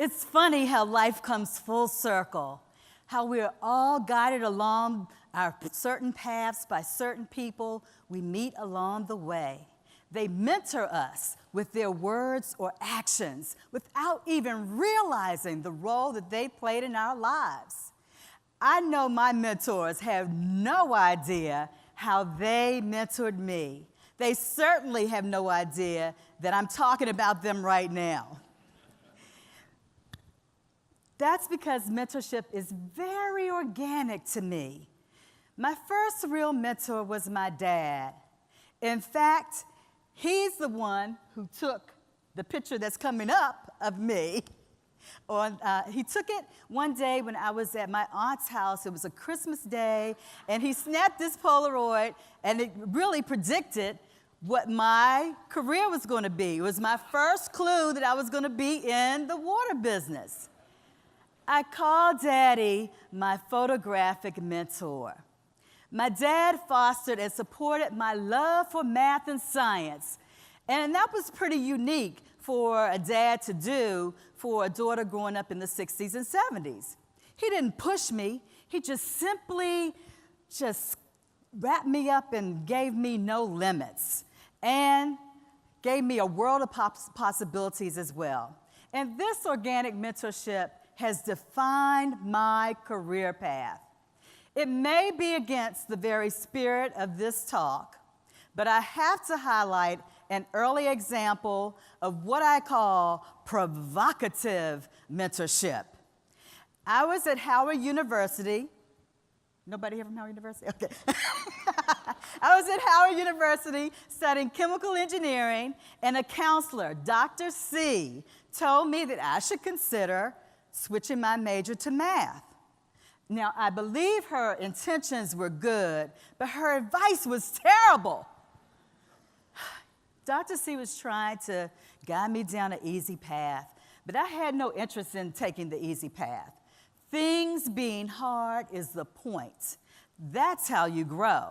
It's funny how life comes full circle, how we're all guided along our certain paths by certain people we meet along the way. They mentor us with their words or actions without even realizing the role that they played in our lives. I know my mentors have no idea how they mentored me. They certainly have no idea that I'm talking about them right now. That's because mentorship is very organic to me. My first real mentor was my dad. In fact, he's the one who took the picture that's coming up of me. He took it one day when I was at my aunt's house. It was a Christmas day, and he snapped this Polaroid, and it really predicted what my career was going to be. It was my first clue that I was going to be in the water business. I call Daddy my photographic mentor. My dad fostered and supported my love for math and science, and that was pretty unique for a dad to do for a daughter growing up in the 60s and 70s. He didn't push me. He just simply wrapped me up and gave me no limits and gave me a world of possibilities as well. And this organic mentorship has defined my career path. It may be against the very spirit of this talk, but I have to highlight an early example of what I call provocative mentorship. I was at Howard University. Nobody here from Howard University? Okay. I was at Howard University studying chemical engineering, and a counselor, Dr. C, told me that I should consider switching my major to math. Now, I believe her intentions were good, but her advice was terrible. Dr. C was trying to guide me down an easy path, but I had no interest in taking the easy path. Things being hard is the point. That's how you grow.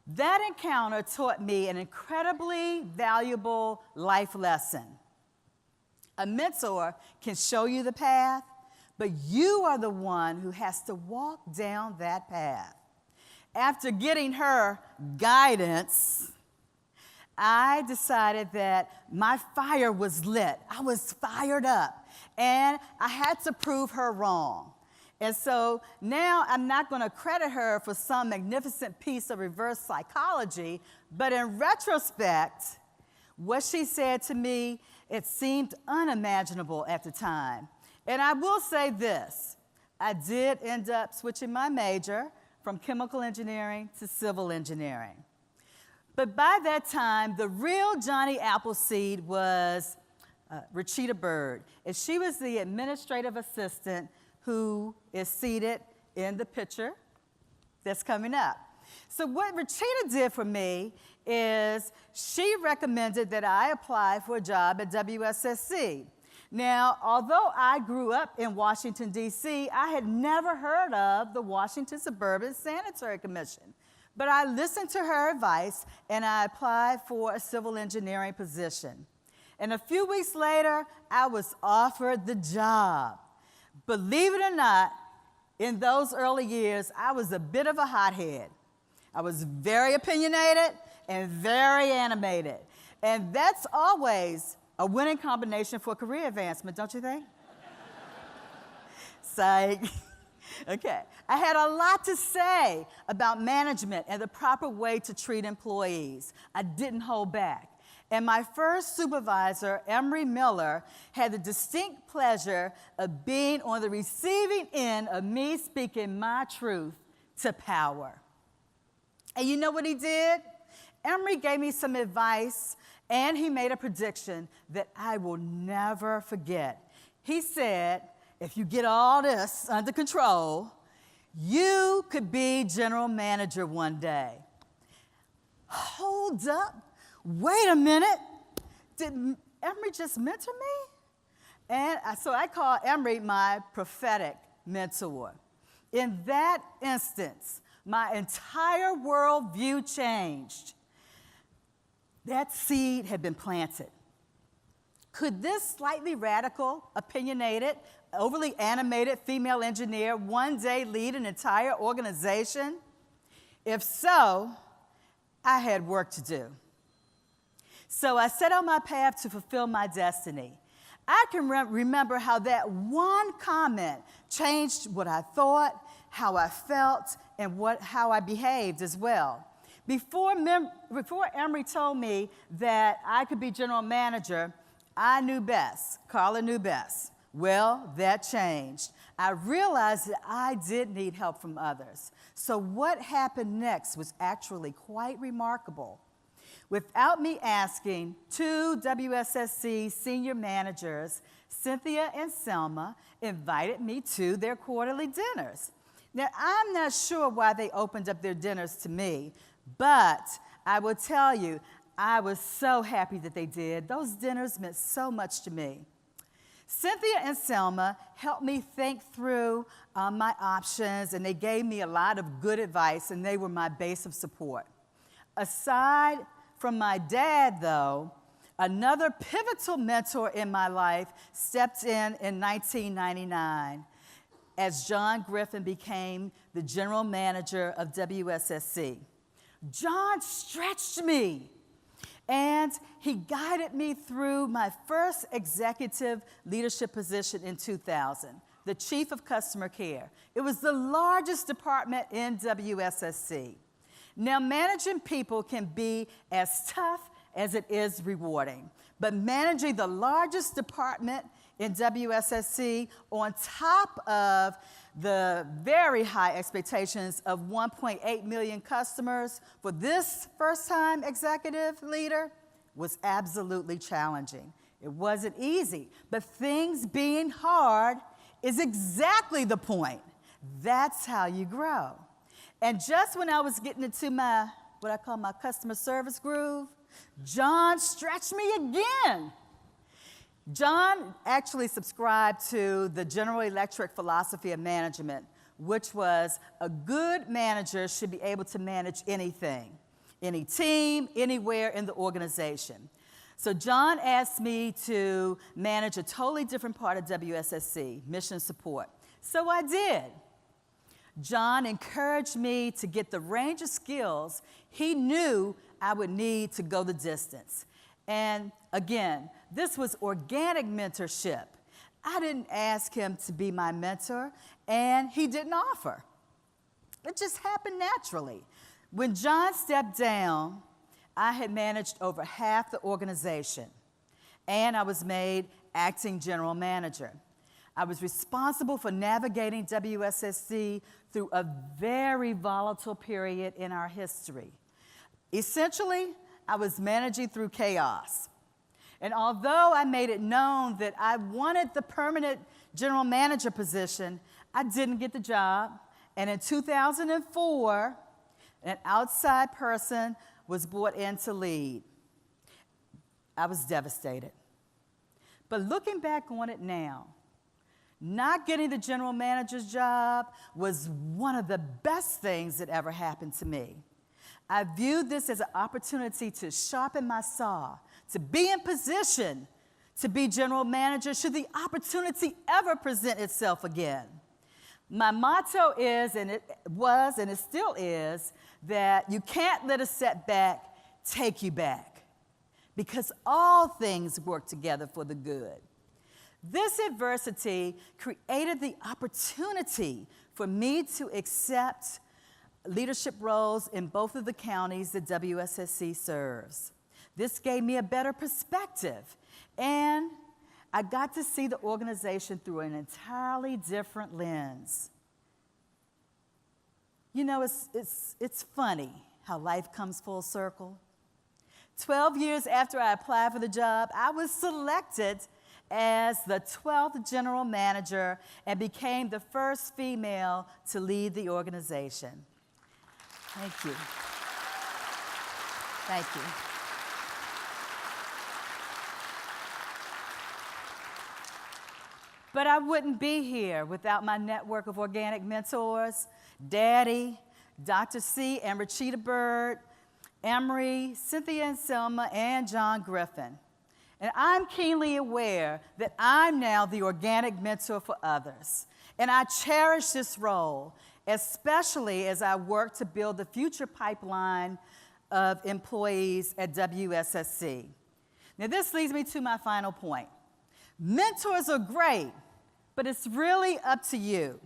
That encounter taught me an incredibly valuable life lesson. A mentor can show you the path, but you are the one who has to walk down that path. After getting her guidance, I decided that my fire was lit. I was fired up, and I had to prove her wrong. And so now I'm not going to credit her for some magnificent piece of reverse psychology, but in retrospect, what she said to me, it seemed unimaginable at the time. And I will say this, I did end up switching my major from chemical engineering to civil engineering. But by that time, the real Johnny Appleseed was Rachita Bird, and she was the administrative assistant who is seated in the picture that's coming up. So what Rachita did for me is she recommended that I apply for a job at WSSC. Now, although I grew up in Washington, D.C., I had never heard of the Washington Suburban Sanitary Commission. But I listened to her advice, and I applied for a civil engineering position. And a few weeks later, I was offered the job. Believe it or not, in those early years, I was a bit of a hothead. I was very opinionated and very animated. And that's always a winning combination for career advancement, don't you think? Psych. Okay. I had a lot to say about management and the proper way to treat employees. I didn't hold back. And my first supervisor, Emery Miller, had the distinct pleasure of being on the receiving end of me speaking my truth to power. And you know what he did? Emery gave me some advice, and he made a prediction that I will never forget. He said, if you get all this under control, you could be general manager one day. Hold up. Wait a minute. Did Emery just mentor me? And so I call Emery my prophetic mentor. In that instance, my entire worldview changed. That seed had been planted. Could this slightly radical, opinionated, overly animated female engineer one day lead an entire organization? If so, I had work to do. So I set on my path to fulfill my destiny. I can remember how that one comment changed what I thought, how I felt, and how I behaved as well. Before Emory told me that I could be general manager, I knew best. Carla knew best. Well, that changed. I realized that I did need help from others. So what happened next was actually quite remarkable. Without me asking, two WSSC senior managers, Cynthia and Selma, invited me to their quarterly dinners. Now, I'm not sure why they opened up their dinners to me, but I will tell you, I was so happy that they did. Those dinners meant so much to me. Cynthia and Selma helped me think through my options, and they gave me a lot of good advice, and they were my base of support. Aside from my dad, though, another pivotal mentor in my life stepped in 1999 as John Griffin became the general manager of WSSC. John stretched me, and he guided me through my first executive leadership position in 2000, the Chief of Customer Care. It was the largest department in WSSC. Now, managing people can be as tough as it is rewarding, but managing the largest department in WSSC on top of the very high expectations of 1.8 million customers for this first-time executive leader was absolutely challenging. It wasn't easy, but things being hard is exactly the point. That's how you grow. And just when I was getting into what I call my customer service groove, John stretched me again. John actually subscribed to the General Electric philosophy of management, which was a good manager should be able to manage anything, any team, anywhere in the organization. So John asked me to manage a totally different part of WSSC, mission support. So I did. John encouraged me to get the range of skills he knew I would need to go the distance. And again, this was organic mentorship. I didn't ask him to be my mentor, and he didn't offer. It just happened naturally. When John stepped down, I had managed over half the organization, and I was made acting general manager. I was responsible for navigating WSSC through a very volatile period in our history. Essentially, I was managing through chaos. And although I made it known that I wanted the permanent general manager position, I didn't get the job. And in 2004, an outside person was brought in to lead. I was devastated. But looking back on it now, not getting the general manager's job was one of the best things that ever happened to me. I viewed this as an opportunity to sharpen my saw, to be in position to be general manager should the opportunity ever present itself again. My motto is, and it was, and it still is, that you can't let a setback take you back, because all things work together for the good. This adversity created the opportunity for me to accept leadership roles in both of the counties that WSSC serves. This gave me a better perspective, and I got to see the organization through an entirely different lens. You know, it's funny how life comes full circle. 12 years after I applied for the job, I was selected as the 12th general manager and became the first female to lead the organization. Thank you. Thank you. But I wouldn't be here without my network of organic mentors, Daddy, Dr. C. and Rachita Bird, Emory, Cynthia and Selma, and John Griffin. And I'm keenly aware that I'm now the organic mentor for others. And I cherish this role, especially as I work to build the future pipeline of employees at WSSC. Now, this leads me to my final point. Mentors are great, but it's really up to you.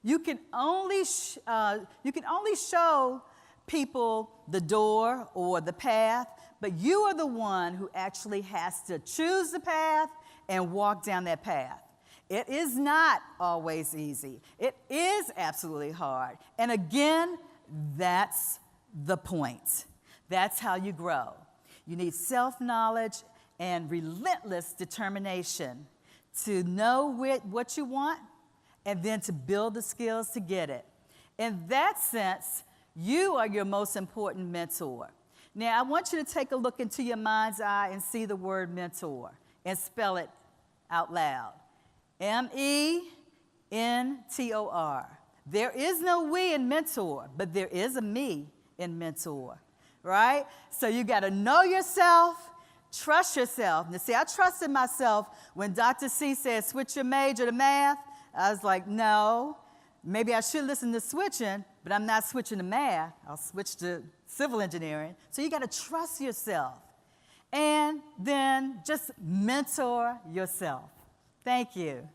You can only show people the door or the path, but you are the one who actually has to choose the path and walk down that path. It is not always easy. It is absolutely hard. And again, that's the point. That's how you grow. You need self-knowledge and relentless determination to know what you want and then to build the skills to get it. In that sense, you are your most important mentor. Now, I want you to take a look into your mind's eye and see the word mentor and spell it out loud. M-E-N-T-O-R. There is no we in mentor, but there is a me in mentor, right? So you got to know yourself, trust yourself. Now, see, I trusted myself when Dr. C said, switch your major to math. I was like, no, maybe I should listen to switching, but I'm not switching to math. I'll switch to civil engineering. So you got to trust yourself. And then just mentor yourself. Thank you.